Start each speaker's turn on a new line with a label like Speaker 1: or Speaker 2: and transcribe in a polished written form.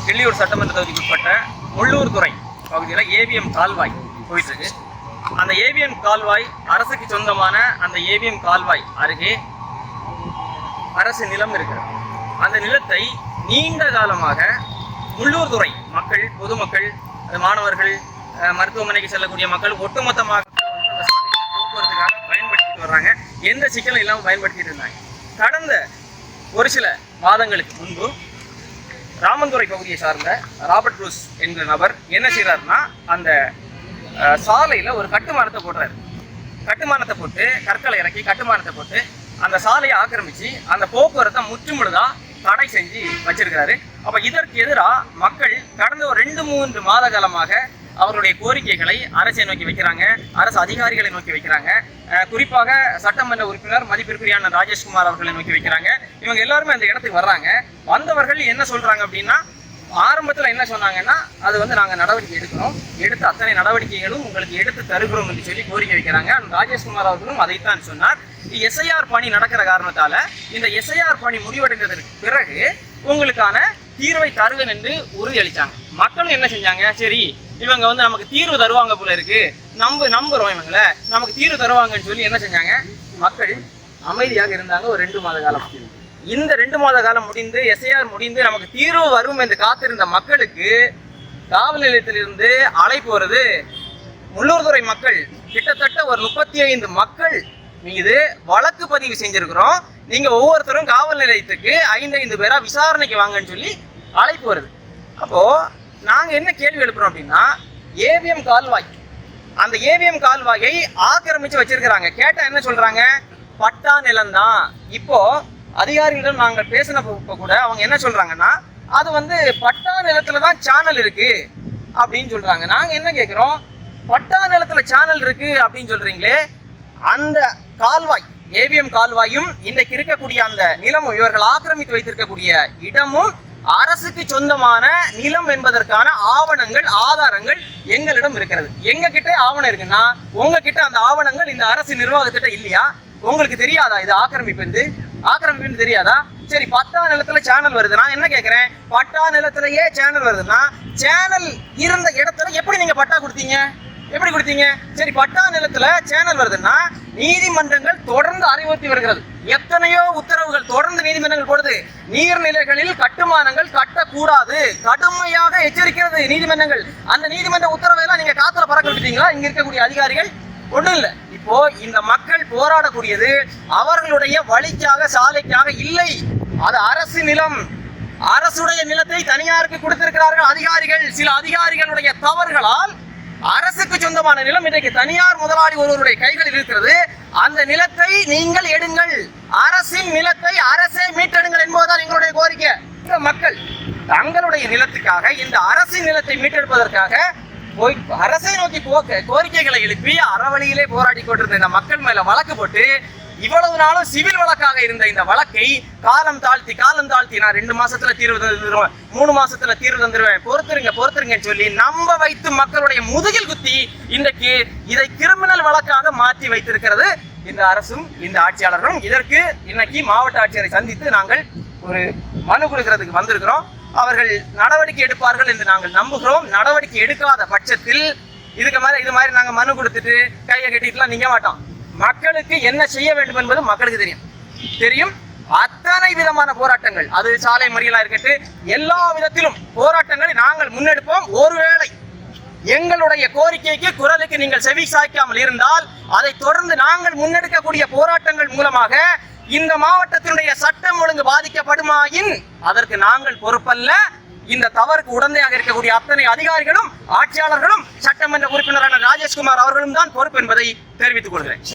Speaker 1: கிள்ளியூர் சட்டமன்ற தொகுதிக்குட்பட்ட முள்ளூர்துறை பகுதியில் ஏவிஎம் கால்வாய் போயிட்டு இருக்கு. அந்த ஏவிஎம் கால்வாய் அரசுக்கு சொந்தமான அந்த ஏவிஎம் கால்வாய் அருகே அரசு நிலம் இருக்கிறது. அந்த நிலத்தை நீண்ட காலமாக முள்ளூர்துறை மக்கள், பொதுமக்கள், மாணவர்கள், மருத்துவமனைக்கு செல்லக்கூடிய மக்கள் ஒட்டுமொத்தமாக போக்குவரத்துக்காக பயன்படுத்திட்டு வர்றாங்க. எந்த சிக்கலும் இல்லாமல் பயன்படுத்திட்டு இருந்தாங்க. கடந்த ஒரு சில மாதங்களுக்கு முன்பு ராமந்துறை பகுதியை சார்ந்த ராபர்ட் ப்ரூஸ் என்கிற நபர் என்ன செய்யறாருன்னா, அந்த சாலையில் ஒரு கட்டுமானத்தை போடுறாரு. கட்டுமானத்தை போட்டு கற்களை இறக்கி கட்டுமானத்தை போட்டு அந்த சாலையை ஆக்கிரமிச்சு அந்த போக்குவரத்தை முற்றுமுழுதா தடை செஞ்சு வச்சிருக்கிறாரு. அப்ப இதற்கு எதிராக மக்கள் கடந்த ஒரு 2-3 மாத காலமாக அவர்களுடைய கோரிக்கைகளை அரசை நோக்கி வைக்கிறாங்க, அரசு அதிகாரிகளை நோக்கி வைக்கிறாங்க. குறிப்பாக சட்டமன்ற உறுப்பினர் மதிப்பிற்குரியான ராஜேஷ்குமார் அவர்களை நோக்கி வைக்கிறாங்க. இவங்க எல்லாருமே அந்த இடத்துக்கு வர்றாங்க. வந்தவர்கள் என்ன சொல்றாங்க அப்படின்னா, ஆரம்பத்தில் என்ன சொன்னாங்கன்னா, அது நாங்கள் நடவடிக்கை எடுக்கிறோம், எடுத்த அத்தனை நடவடிக்கைகளும் உங்களுக்கு எடுத்து தருகிறோம் என்று சொல்லி கோரிக்கை வைக்கிறாங்க. ராஜேஷ்குமார் அவர்களும் அதைத்தான் சொன்னார். எஸ்ஐஆர் பணி நடக்கிற காரணத்தால இந்த எஸ்ஐஆர் பணி முடிவடைந்ததற்கு பிறகு உங்களுக்கான தீர்வை தருவேன் என்று உறுதியளித்தாங்க. மக்களும் என்ன செஞ்சாங்க, சரி இவங்க நமக்கு தீர்வு தருவாங்க போல இருக்கு, நம்புறோம் இவங்களை, நமக்கு தீர்வு தருவாங்கன்னு சொல்லி என்ன செஞ்சாங்க, மக்கள் அமைதியாக இருந்தாங்க ஒரு 2 மாத காலம். இந்த 2 மாத காலம் முடிந்து எஸ்ஐஆர் முடிந்து நமக்கு தீர்வு வரும் என்று காத்திருந்த மக்களுக்கு காவல் நிலையத்திலிருந்து அழைப்பு வருது. முள்ளூர்துறை மக்கள் கிட்டத்தட்ட ஒரு 35 மக்கள் மீது வழக்கு பதிவு செஞ்சிருக்கிறோம், நீங்க ஒவ்வொருத்தரும் காவல் நிலையத்துக்கு 5 பேரா விசாரணைக்கு வாங்கன்னு சொல்லி அழைப்பு வருது. அப்போ நாங்க என்ன கேள்வி எழுப்புறோம் அப்படின்னா, ஏவிஎம் கால்வாய், அந்த ஏவிஎம் கால்வாயை ஆக்கிரமிச்சு வச்சிருக்கிறாங்க. கேட்டா என்ன சொல்றாங்க, பட்டா நிலம் தான். இப்போ அதிகாரிகளிடம் நாங்கள் பேசினப்ப கூட அவங்க என்ன சொல்றாங்கன்னா, அது பட்டா நிலத்துல தான் சேனல் இருக்கு அப்படின்னு சொல்றாங்க. நாங்க என்ன கேட்கிறோம், பட்டா நிலத்துல சேனல் இருக்கு அப்படின்னு சொல்றீங்களே, அந்த கால்வாய் ஏவிஎம் கால்வாயும் இன்றைக்கு இருக்கக்கூடிய அந்த நிலமும், இவர்கள் ஆக்கிரமித்து வைத்திருக்கக்கூடிய இடமும் அரசுக்கு சொந்தமான நிலம் என்பதற்கான ஆவணங்கள், ஆதாரங்கள் எங்களிடம் இருக்கிறது. எங்க கிட்ட ஆவணம் இருக்குன்னா, உங்ககிட்ட அந்த ஆவணங்கள் இந்த அரசு நிர்வாகத்திட்ட இல்லையா? உங்களுக்கு தெரியாதா இது ஆக்கிரமிப்புன்னு தெரியாதா? சரி, பட்டா நிலத்துல சேனல் வருது. நான் என்ன கேட்கிறேன், பட்டா நிலத்திலேயே சேனல் வருதுன்னா சேனல் இருந்த இடத்துல எப்படி நீங்க பட்டா கொடுத்தீங்க? எப்படி கொடுத்தீங்க? சரி, பட்டா நிலத்துல சேனல் வருதுன்னா நீதிமன்றங்கள் தொடர்ந்து அறிவுறுத்தி வருகிறது. எத்தனையோ உத்தரவுகள் தொடர்ந்து நீதிமன்றங்கள் போடுது. நீர்நிலைகளில் கட்டுமானங்கள் கட்டக்கூடாது, கடுமையாக எச்சரிக்கிறது நீதிமன்றங்கள். அந்த நீதிமன்ற உத்தரவை எல்லாம் நீங்க காத்துல பறக்க விட்டுட்டீங்களா? இங்க இருக்கக்கூடிய அதிகாரிகள் ஒண்ணும் இல்லை. இப்போ இந்த மக்கள் போராடக்கூடியது அவர்களுடைய வழிக்காக, சாலைக்காக இல்லை. அது அரசு நிலம். அரசுடைய நிலத்தை தனியாருக்கு கொடுத்திருக்கிறார்கள் அதிகாரிகள். சில அதிகாரிகளுடைய தவறுகளால் அரசுக்கு சொந்தமான நிலம் இன்றைக்கு தனியார் முதலாளி ஒருவருடைய கைகளில் இருக்கிறது. அந்த நிலத்தை நீங்கள் எடுங்கள், அரசின் நிலத்தை அரசே மீட்டெடுங்கள் என்பதுதான் எங்களுடைய கோரிக்கை. இந்த மக்கள் தங்களுடைய நிலத்துக்காக, இந்த அரசின் நிலத்தை மீட்டெடுப்பதற்காக அரசை நோக்கி கோரிக்கைகளை எழுப்பி அறவழியிலே போராடி கொண்டிருந்த இந்த மக்கள் மேல வழக்கு போட்டு, இவ்வளவு நாளும் சிவில் வழக்காக இருந்த இந்த வழக்கை காலம் தாழ்த்தி நான் 2 மாசத்துல தீர்வு தந்துருவேன், 3 மாசத்துல தீர்வு தந்துருவேன், பொறுத்துருங்க சொல்லி நம்ப வைத்து மக்களுடைய முதுகில் குத்தி இன்றைக்கு இதை கிரிமினல் வழக்காக மாற்றி வைத்திருக்கிறது இந்த அரசும் இந்த ஆட்சியாளர்களும். இதற்கு இன்னைக்கு மாவட்ட ஆட்சியரை சந்தித்து நாங்கள் ஒரு மனு கொடுக்கிறதுக்கு வந்திருக்கிறோம். அவர்கள் நடவடிக்கை எடுப்பார்கள் என்று நாங்கள் நம்புகிறோம். நடவடிக்கை எடுக்காத பட்சத்தில் இது மாதிரி நாங்கள் மனு கொடுத்துட்டு கையை கட்டிட்டுலாம் நிற்க மாட்டோம். மக்களுக்கு என்ன செய்ய வேண்டும் என்பது மக்களுக்கு தெரியும். அத்தனை விதமான போராட்டங்கள், அது சாலை மறியலா இருக்கட்டும், எல்லா விதத்திலும் போராட்டங்களை நாங்கள் முன்னெடுப்போம். ஒருவேளை எங்களுடைய கோரிக்கைக்கு, குரலுக்கு நீங்கள் செவி சாய்க்காமல் இருந்தால், அதை தொடர்ந்து நாங்கள் முன்னெடுக்கக்கூடிய போராட்டங்கள் மூலமாக இந்த மாவட்டத்தினுடைய சட்டம் ஒழுங்கு பாதிக்கப்படுமாயின் அதற்கு நாங்கள் பொறுப்பல்ல. இந்த தவறுக்கு உடந்தையாக இருக்கக்கூடிய அத்தனை அதிகாரிகளும், ஆட்சியாளர்களும், சட்டமன்ற உறுப்பினரான ராஜேஷ்குமார் அவர்களும் தான் பொறுப்பு என்பதை தெரிவித்துக் கொள்கிறேன்.